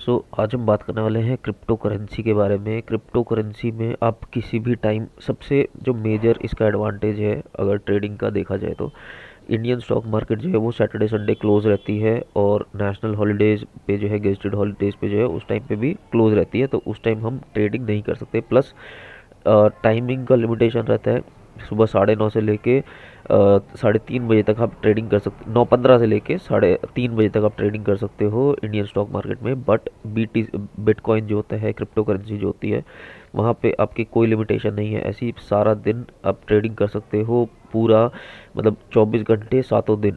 आज हम बात करने वाले हैं क्रिप्टो करेंसी के बारे में। क्रिप्टो करेंसी में आप किसी भी टाइम सबसे जो मेजर इसका एडवांटेज है अगर ट्रेडिंग का देखा जाए तो इंडियन स्टॉक मार्केट जो है वो सैटरडे संडे क्लोज रहती है और नेशनल हॉलीडेज़ पे जो है गेस्टेड हॉलीडेज़ पे जो है उस टाइम पे भी क्लोज रहती है, तो उस टाइम हम ट्रेडिंग नहीं कर सकते। प्लस टाइमिंग का लिमिटेशन रहता है। सुबह 9:30 से लेके 3:30 बजे तक आप ट्रेडिंग कर सकते, 9:15 से लेके 3:30 बजे तक आप ट्रेडिंग कर सकते हो इंडियन स्टॉक मार्केट में। बट बिटकॉइन जो होता है, क्रिप्टो करेंसी जो होती है, वहाँ पे आपकी कोई लिमिटेशन नहीं है। ऐसी सारा दिन आप ट्रेडिंग कर सकते हो, पूरा मतलब 24 घंटे सातों दिन।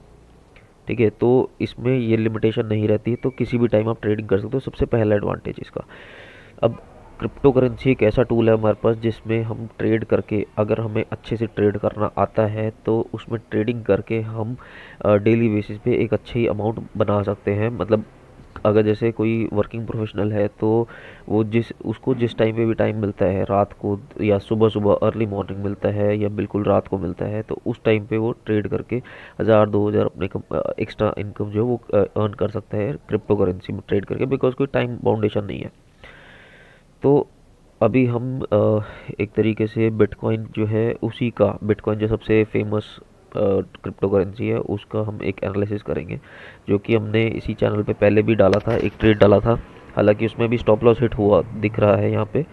ठीक है, तो इसमें ये लिमिटेशन नहीं रहती, तो किसी भी टाइम आप ट्रेडिंग कर सकते हो। सबसे पहला एडवांटेज इसका। अब क्रिप्टो करेंसी एक ऐसा टूल है हमारे पास जिसमें हम ट्रेड करके, अगर हमें अच्छे से ट्रेड करना आता है तो उसमें ट्रेडिंग करके हम डेली बेसिस पे एक अच्छी अमाउंट बना सकते हैं। मतलब अगर जैसे कोई वर्किंग प्रोफेशनल है तो वो उसको जिस टाइम पे भी टाइम मिलता है, रात को या सुबह सुबह अर्ली मॉर्निंग मिलता है या बिल्कुल रात को मिलता है, तो उस टाइम पे वो ट्रेड करके 1,000 2,000 अपने एक्स्ट्रा इनकम जो है वो अर्न कर सकता है क्रिप्टो करेंसी में ट्रेड करके, बिकॉज कोई टाइम बाउंडेशन नहीं है। तो अभी हम एक तरीके से बिटकॉइन जो है उसी का, बिटकॉइन जो सबसे फेमस क्रिप्टो करेंसी है, उसका हम एक एनालिसिस करेंगे, जो कि हमने इसी चैनल पे पहले भी डाला था, एक ट्रेड डाला था। हालांकि उसमें भी स्टॉप लॉस हिट हुआ दिख रहा है यहाँ पे।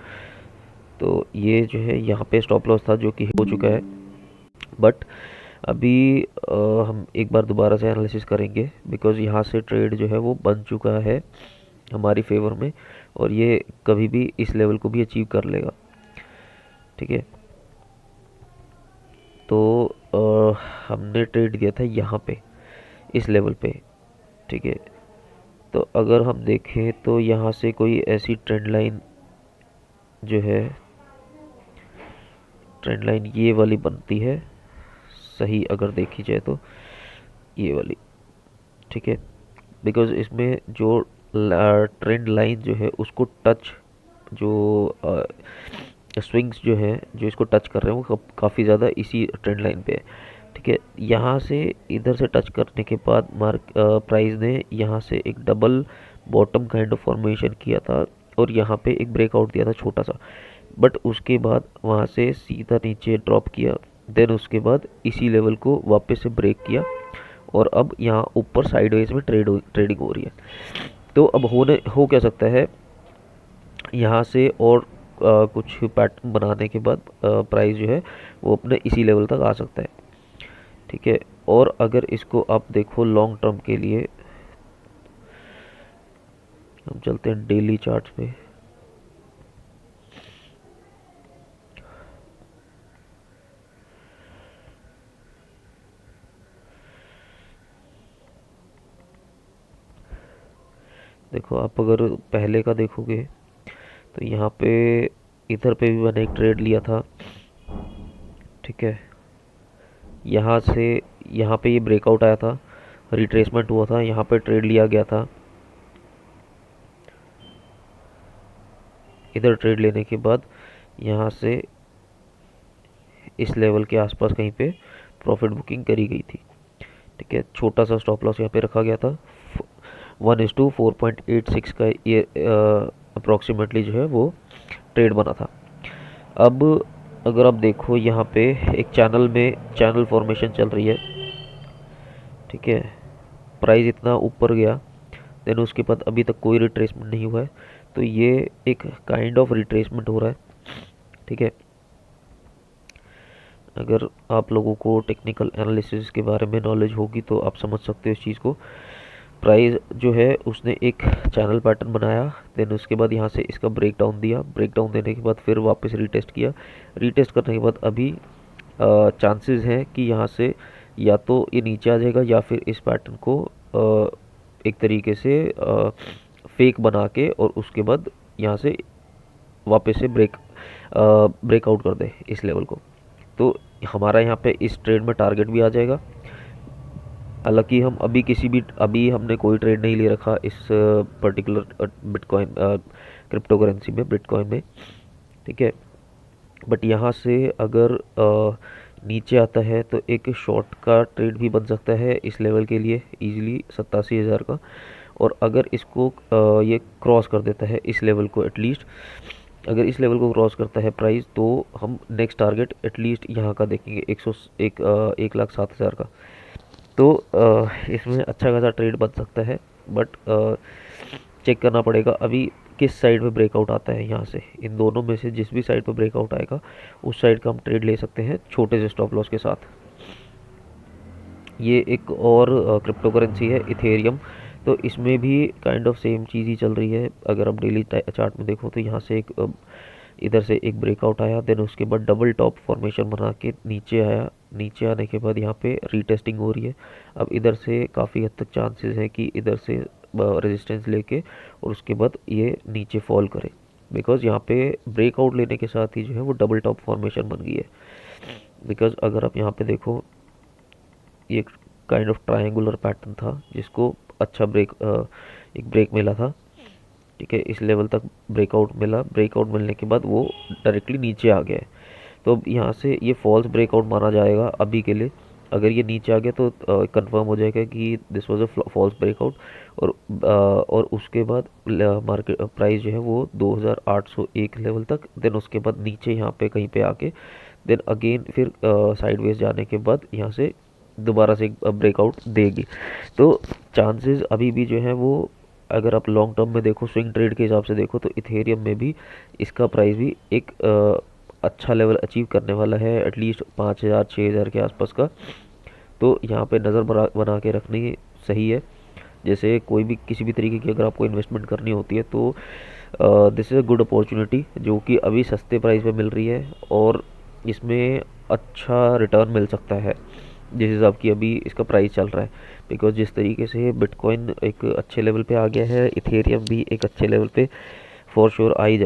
तो ये जो है यहाँ पे स्टॉप लॉस था जो कि हो चुका है। बट अभी हम एक बार दोबारा से एनालिसिस करेंगे, बिकॉज यहाँ से ट्रेड जो है वो बन चुका है हमारी फेवर में, और ये कभी भी इस लेवल को भी अचीव कर लेगा। ठीक है, तो हमने ट्रेड दिया था यहाँ पे, इस लेवल पे। ठीक है, तो अगर हम देखें तो यहाँ से कोई ऐसी ट्रेंड लाइन जो है, ट्रेंड लाइन ये वाली बनती है सही, अगर देखी जाए तो ये वाली। ठीक है, बिकॉज इसमें जो ट्रेंड लाइन जो है उसको टच, जो स्विंग्स जो है जो इसको टच कर रहे हैं वो काफ़ी ज़्यादा इसी ट्रेंड लाइन पे है। ठीक है, यहाँ से इधर से टच करने के बाद प्राइस ने यहाँ से एक double bottom kind of formation किया था और यहाँ पे एक ब्रेकआउट दिया था छोटा सा। बट उसके बाद वहाँ से सीधा नीचे ड्रॉप किया, देन उसके बाद इसी लेवल को वापस से ब्रेक किया और अब यहाँ ऊपर साइडवेज में ट्रेडिंग हो रही है। तो अब हो क्या सकता है, यहाँ से और कुछ पैटर्न बनाने के बाद प्राइस जो है वो अपने इसी लेवल तक आ सकता है। ठीक है, और अगर इसको आप देखो लॉन्ग टर्म के लिए, हम चलते हैं डेली चार्ट्स पे। देखो आप अगर पहले का देखोगे तो यहाँ पे इधर पे भी मैंने एक ट्रेड लिया था। ठीक है, यहाँ से यहाँ पे ये ब्रेकआउट आया था, रिट्रेसमेंट हुआ था, यहाँ पे ट्रेड लिया गया था। इधर ट्रेड लेने के बाद यहाँ से इस लेवल के आसपास कहीं पे प्रॉफिट बुकिंग करी गई थी। ठीक है, छोटा सा स्टॉप लॉस यहाँ पे रखा गया था, 1:4.86 का ये अप्रोक्सीमेटली जो है वो ट्रेड बना था। अब अगर आप देखो यहाँ पे एक चैनल फॉर्मेशन चल रही है। ठीक है, प्राइस इतना ऊपर गया, देन उसके बाद अभी तक कोई रिट्रेसमेंट नहीं हुआ है, तो ये एक काइंड ऑफ रिट्रेसमेंट हो रहा है। ठीक है, अगर आप लोगों को टेक्निकल एनालिसिस के बारे में नॉलेज होगी तो आप समझ सकते हो इस चीज़ को। प्राइस जो है उसने एक चैनल पैटर्न बनाया, देन उसके बाद यहाँ से इसका ब्रेक डाउन दिया, ब्रेक डाउन देने के बाद फिर वापस रीटेस्ट किया, रीटेस्ट करने के बाद अभी चांसेस हैं कि यहाँ से या तो ये नीचे आ जाएगा या फिर इस पैटर्न को एक तरीके से फेक बना के और उसके बाद यहाँ से वापस से ब्रेकआउट कर दे इस लेवल को। तो हमारा यहाँ पे इस ट्रेड में टारगेट भी आ जाएगा। हालांकि हम अभी हमने कोई ट्रेड नहीं ले रखा इस पर्टिकुलर बिटकॉइन क्रिप्टो करेंसी में, बिटकॉइन में। ठीक है, बट यहाँ से अगर नीचे आता है तो एक शॉर्ट का ट्रेड भी बन सकता है इस लेवल के लिए इजीली 87,000 का, और अगर इसको ये क्रॉस कर देता है इस लेवल को एटलीस्ट, अगर इस लेवल को क्रॉस करता है प्राइस, तो हम नेक्स्ट टारगेट एटलीस्ट यहाँ का देखेंगे 1,07,000 का। तो इसमें अच्छा खासा ट्रेड बन सकता है, बट चेक करना पड़ेगा अभी किस साइड पे ब्रेकआउट आता है। यहाँ से इन दोनों में से जिस भी साइड पे ब्रेकआउट आएगा उस साइड का हम ट्रेड ले सकते हैं छोटे से स्टॉप लॉस के साथ। ये एक और क्रिप्टो करेंसी है इथेरियम। तो इसमें भी काइंड ऑफ सेम चीज़ ही चल रही है। अगर आप डेली चार्ट में देखो तो यहाँ से एक इधर से एक ब्रेकआउट आया, देन उसके बाद डबल टॉप फॉर्मेशन बना के नीचे आया। नीचे आने के बाद यहाँ पे रीटेस्टिंग हो रही है। अब इधर से काफ़ी हद तक चांसेस है कि इधर से रेजिस्टेंस लेके और उसके बाद ये नीचे फॉल करे, बिकॉज यहाँ पे ब्रेकआउट लेने के साथ ही जो है वो डबल टॉप फॉर्मेशन बन गई है। बिकॉज अगर आप यहाँ पे देखो, ये काइंड ऑफ ट्रायंगुलर पैटर्न था जिसको अच्छा एक ब्रेक मिला था, ठीक है, इस लेवल तक ब्रेकआउट मिला। ब्रेकआउट मिलने के बाद वो डायरेक्टली नीचे आ गया है। तो अब यहाँ से ये फॉल्स ब्रेकआउट माना जाएगा अभी के लिए। अगर ये नीचे आ गया तो कंफर्म हो जाएगा कि this was a false breakout. और उसके बाद मार्केट प्राइस जो है वो 2,801 लेवल तक, देन उसके बाद नीचे यहाँ पे कहीं पे आके देन अगेन फिर साइडवेज जाने के बाद यहाँ से दोबारा से एक ब्रेकआउट देगी। तो चांसेस अभी भी जो है वो, अगर आप लॉन्ग टर्म में देखो, स्विंग ट्रेड के हिसाब से देखो, तो इथेरियम में भी इसका प्राइस भी एक अच्छा लेवल अचीव करने वाला है, एटलीस्ट 5,000 6,000 के आसपास का। तो यहाँ पे नज़र बना के रखनी सही है। जैसे कोई भी किसी भी तरीके की अगर आपको इन्वेस्टमेंट करनी होती है तो this is a good opportunity जो कि अभी सस्ते प्राइस पे मिल रही है और इसमें अच्छा रिटर्न मिल सकता है जिस हिसाब की अभी इसका प्राइस चल रहा है। बिकॉज जिस तरीके से बिटकॉइन एक अच्छे लेवल पे आ गया है, इथेरियम भी एक अच्छे लेवल पे फॉर श्योर आ ही जाएगा।